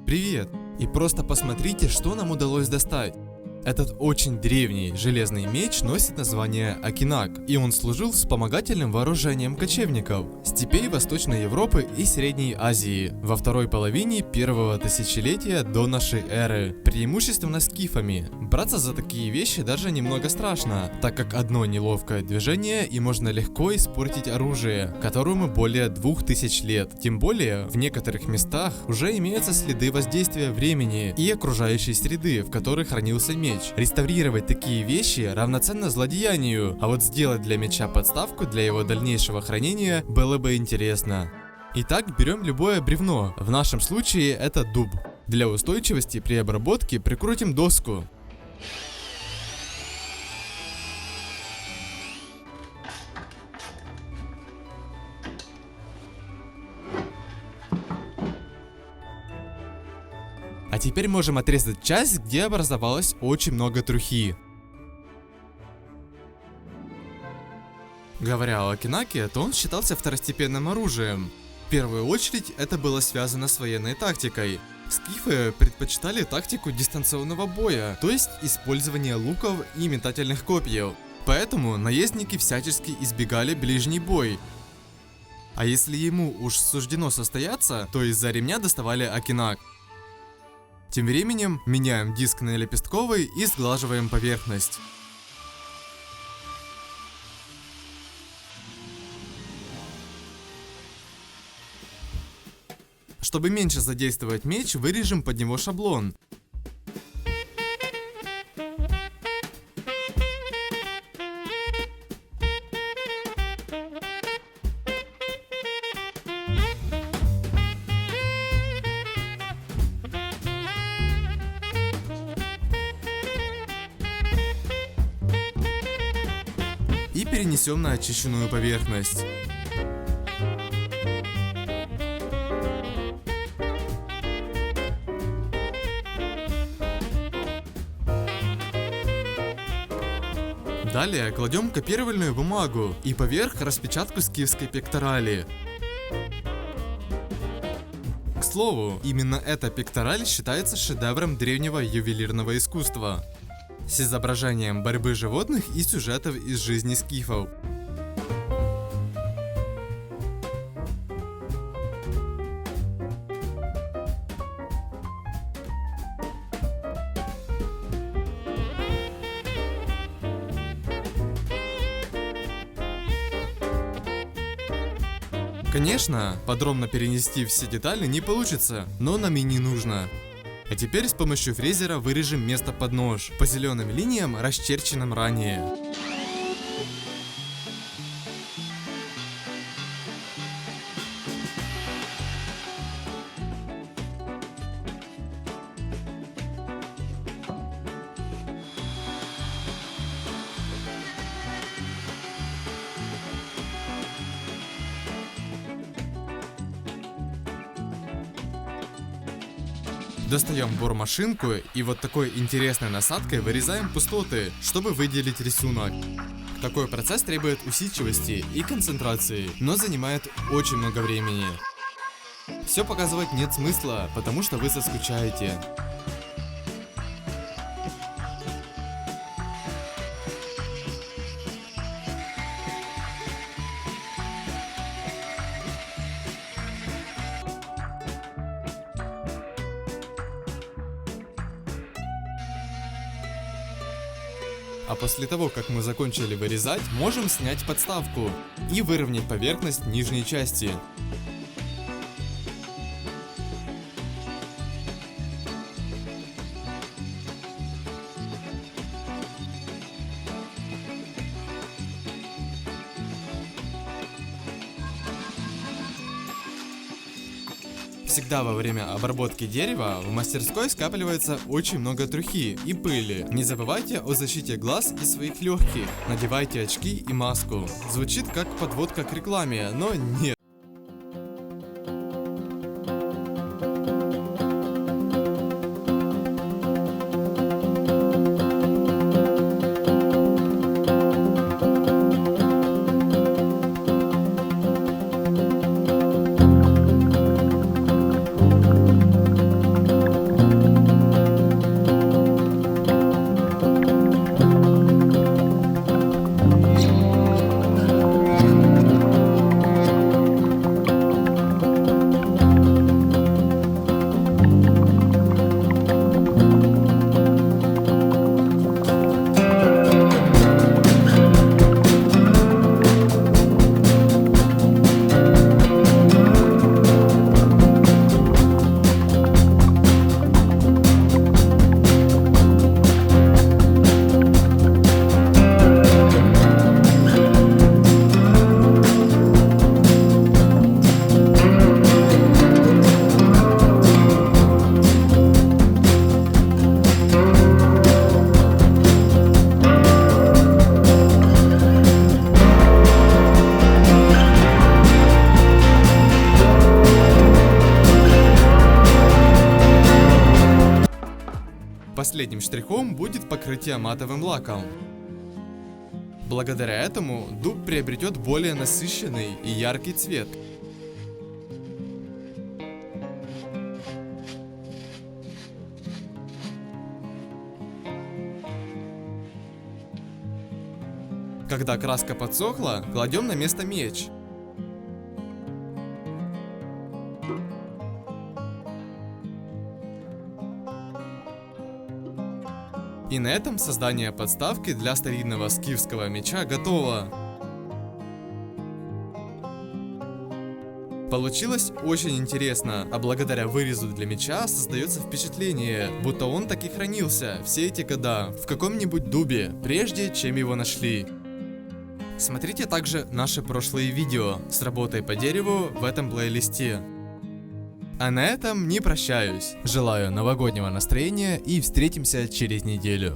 Привет! И просто посмотрите, что нам удалось достать. Этот очень древний железный меч носит название Акинак, и он служил вспомогательным вооружением кочевников степей Восточной Европы и Средней Азии во второй половине первого тысячелетия до нашей эры, преимущественно скифами. Браться за такие вещи даже немного страшно, так как одно неловкое движение и можно легко испортить оружие, которому более 2000 лет. Тем более, в некоторых местах уже имеются следы воздействия времени и окружающей среды, в которой хранился меч. Реставрировать такие вещи равноценно злодеянию, а вот сделать для меча подставку для его дальнейшего хранения было бы интересно. Итак, берем любое бревно, в нашем случае это дуб. Для устойчивости при обработке прикрутим доску. А теперь можем отрезать часть, где образовалось очень много трухи. Говоря о Акинаке, то он считался второстепенным оружием. В первую очередь это было связано с военной тактикой. Скифы предпочитали тактику дистанционного боя, то есть использование луков и метательных копьев. Поэтому наездники всячески избегали ближний бой. А если ему уж суждено состояться, то из-за ремня доставали Акинак. Тем временем меняем диск на лепестковый и сглаживаем поверхность. Чтобы меньше задействовать меч, вырежем под него шаблон. И перенесем на очищенную поверхность. Далее кладем копировальную бумагу и поверх распечатку скифской пекторали. К слову, именно эта пектораль считается шедевром древнего ювелирного искусства, с изображением борьбы животных и сюжетов из жизни скифов. Конечно, подробно перенести все детали не получится, но нам и не нужно. А теперь с помощью фрезера вырежем место под нож по зеленым линиям, расчерченным ранее. Достаем бормашинку и вот такой интересной насадкой вырезаем пустоты, чтобы выделить рисунок. Такой процесс требует усидчивости и концентрации, но занимает очень много времени. Все показывать нет смысла, потому что вы заскучаете. А после того, как мы закончили вырезать, можем снять подставку и выровнять поверхность нижней части. Всегда во время обработки дерева в мастерской скапливается очень много трухи и пыли. Не забывайте о защите глаз и своих легких. Надевайте очки и маску. Звучит как подводка к рекламе, но нет. последним штрихом будет покрытие матовым лаком. Благодаря этому дуб приобретет более насыщенный и яркий цвет. Когда краска подсохла, кладем на место меч. И на этом создание подставки для старинного скифского меча готово. Получилось очень интересно, а благодаря вырезу для меча создается впечатление, будто он так и хранился все эти года в каком-нибудь дубе, прежде чем его нашли. Смотрите также наши прошлые видео с работой по дереву в этом плейлисте. А на этом не прощаюсь. Желаю новогоднего настроения и встретимся через неделю.